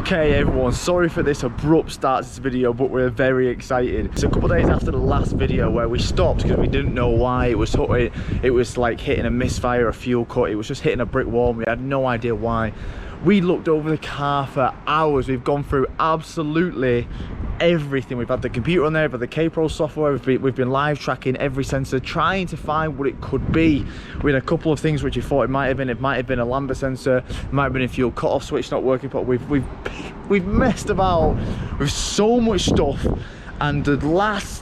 Okay everyone, sorry for this abrupt start to this video, but we're very excited. It's a couple of days after the last video where we stopped because we didn't know why. It was like hitting a misfire, a fuel cut. It was just hitting a brick wall. We had no idea why. We looked over the car for hours. We've gone through absolutely everything. We've had the computer on there, we've had the K-Pro software, we've been live tracking every sensor, trying to find what it could be. We had a couple of things which we thought it might have been a lambda sensor, it might have been a fuel cut-off switch not working, but we've messed about with so much stuff. And we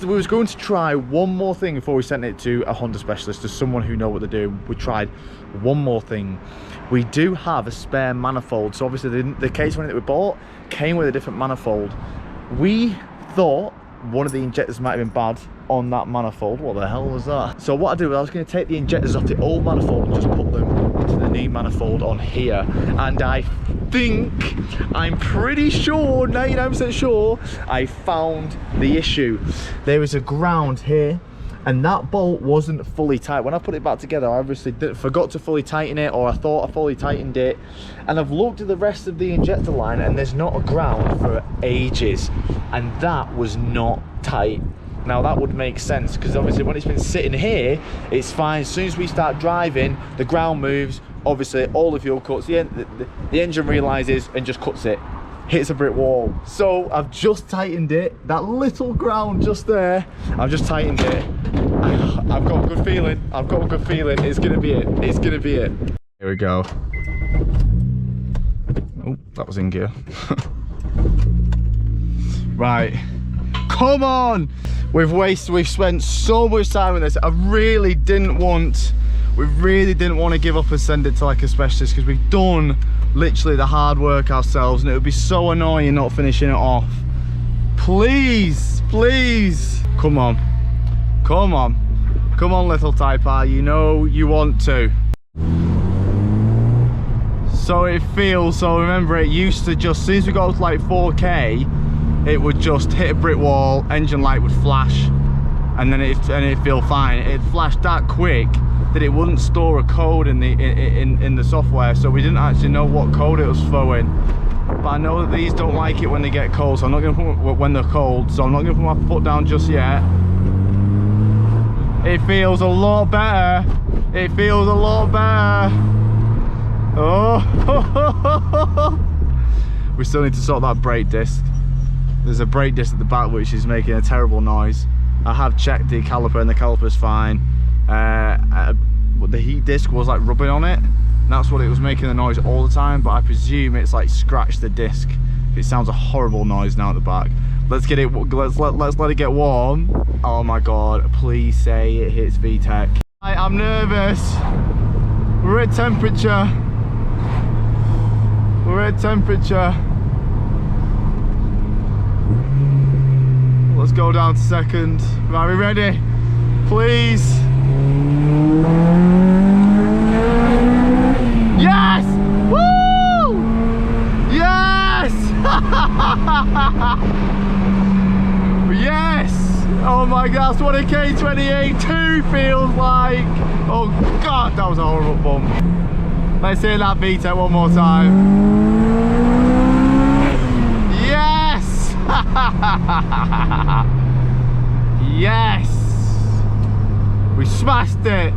was going to try one more thing before we sent it to a Honda specialist, to someone who know what they're doing. We tried one more thing. We do have a spare manifold, so obviously the K20 that we bought came with a different manifold. We thought one of the injectors might have been bad on that manifold. What the hell was that? So what I did was I was going to take the injectors off the old manifold and just put them into the new manifold on here. And I'm pretty sure, 99% sure, I found the issue. There was a ground here, and that bolt wasn't fully tight. When I put it back together, I obviously forgot to fully tighten it, or I thought I fully tightened it. And I've looked at the rest of the injector line and there's not a ground for ages. And that was not tight. Now that would make sense, because obviously when it's been sitting here, it's fine. As soon as we start driving, the ground moves. Obviously all the fuel cuts, the engine realizes and just cuts it. Hits a brick wall. So I've just tightened it. That little ground just there, I've just tightened it. I've got a good feeling. It's gonna be it. It's gonna be it. Here we go. Oh, that was in gear. Right. Come on! We've spent so much time with this. We really didn't want to give up and send it to like a specialist, because we've done literally the hard work ourselves, and it would be so annoying not finishing it off. Please, please, come on, little Type R, you know you want to. So it feels, so remember, it used to just, as soon as we got to like 4K, it would just hit a brick wall, engine light would flash, and then it'd feel fine. It flashed that quick that it wouldn't store a code in the software, so we didn't actually know what code it was throwing. But I know that these don't like it when they get cold, so I'm not going to put when they're cold, so I'm not going to put my foot down just yet. It feels a lot better. It feels a lot better. Oh, we still need to sort that brake disc. There's a brake disc at the back which is making a terrible noise. I have checked the caliper and the caliper's fine. The heat disc was like rubbing on it, and that's what it was making the noise all the time, but I presume it's like scratched the disc. It sounds a horrible noise now at the back. Let's let it get warm. Oh my god, please say it hits VTEC. I'm nervous. We're at temperature. Let's go down to second. Are we ready? Please. Yes! Woo! Yes! Yes! Oh my god, that's what a K28-2 feels like. Oh god, that was a horrible bump. Let's hear that VTEC one more time. Yes! Yes! We smashed it!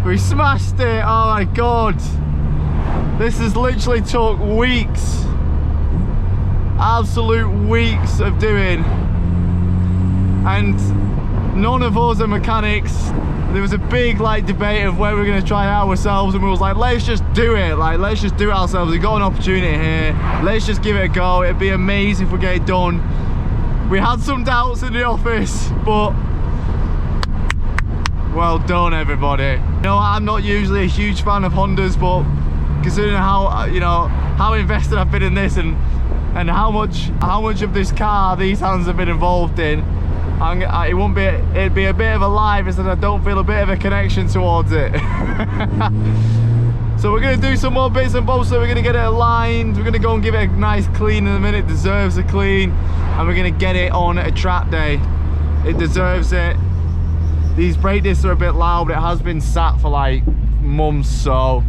We smashed it! Oh my god! This has literally took weeks. Absolute weeks of doing. And none of us are mechanics. There was a big like debate of where we're going to try it ourselves, and we was like, let's just do it. Like, let's just do it ourselves. We've got an opportunity here. Let's just give it a go. It'd be amazing if we get it done. We had some doubts in the office, but well done, everybody. You know, I'm not usually a huge fan of Hondas, but considering how, you know, how invested I've been in this, and how much of this car these hands have been involved in, it'd be a bit of a lie if I don't feel a bit of a connection towards it. So we're going to do some more bits and bobs. So we're going to get it aligned, we're going to go and give it a nice clean in a minute. It deserves a clean, and we're going to get it on a track day. It deserves it. These brake discs are a bit loud, but it has been sat for like months, so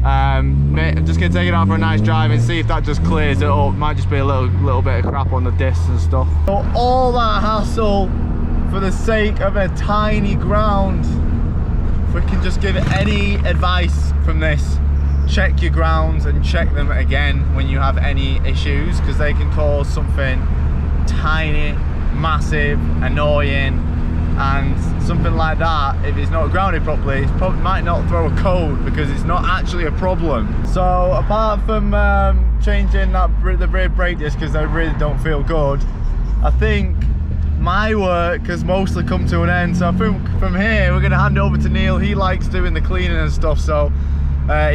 I'm just gonna take it out for a nice drive and see if that just clears it up. Might just be a little bit of crap on the discs and stuff. So all that hassle for the sake of a tiny ground. If we can just give it any advice from this, check your grounds and check them again when you have any issues, because they can cause something tiny, massive, annoying, and something like that, if it's not grounded properly, it probably might not throw a code because it's not actually a problem. So apart from changing the rear brake discs because they really don't feel good, I think my work has mostly come to an end. So I think from here we're going to hand it over to Neil. He likes doing the cleaning and stuff, so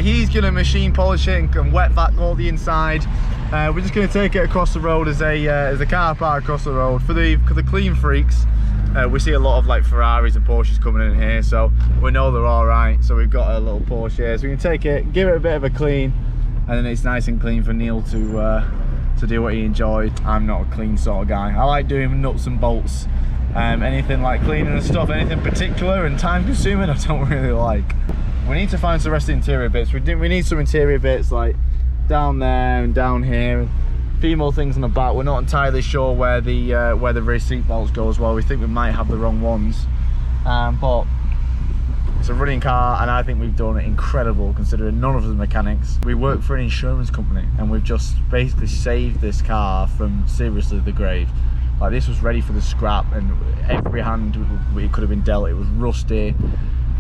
he's going to machine polish it and wet vac all the inside. We're just going to take it across the road as a car park across the road for the clean freaks. We see a lot of like Ferraris and Porsches coming in here, so we know they're all right. So we've got a little Porsche here, so we can take it, give it a bit of a clean, and then it's nice and clean for Neil to do what he enjoyed. I'm not a clean sort of guy. I like doing nuts and bolts. Anything like cleaning and stuff, anything particular and time consuming, I don't really like. We need to find some rest of the interior bits. We need some interior bits like down there and down here, and a few more things on the back. We're not entirely sure where the rear seat belts go as well. We think we might have the wrong ones, but it's a running car and I think we've done it incredible considering none of us are mechanics. We work for an insurance company and we've just basically saved this car from seriously the grave. Like, this was ready for the scrap and every hand it could have been dealt. It was rusty,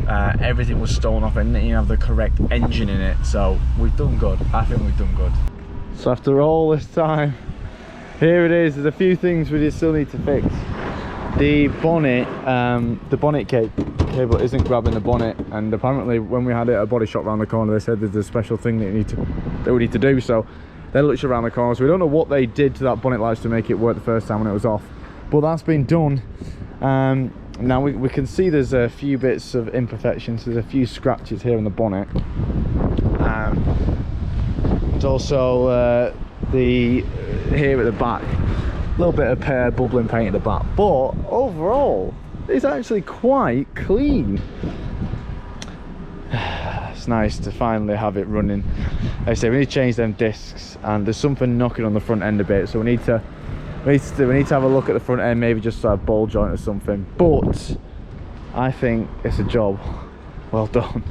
everything was stolen off, and it didn't even have the correct engine in it. So we've done good. I think we've done good. So after all this time, here it is. There's a few things we still need to fix. The bonnet cable isn't grabbing the bonnet, and apparently when we had it at a body shop around the corner, they said there's a special thing that we need to do. So they looked around the corner, so we don't know what they did to that bonnet lights to make it work the first time when it was off, but that's been done. Now we can see there's a few bits of imperfections. There's a few scratches here on the bonnet. There's also here at the back, a little bit of bubbling paint at the back, but overall it's actually quite clean. It's nice to finally have it running. Like I say, we need to change them discs, and there's something knocking on the front end a bit, so we need to have a look at the front end, maybe just a ball joint or something. But I think it's a job well done.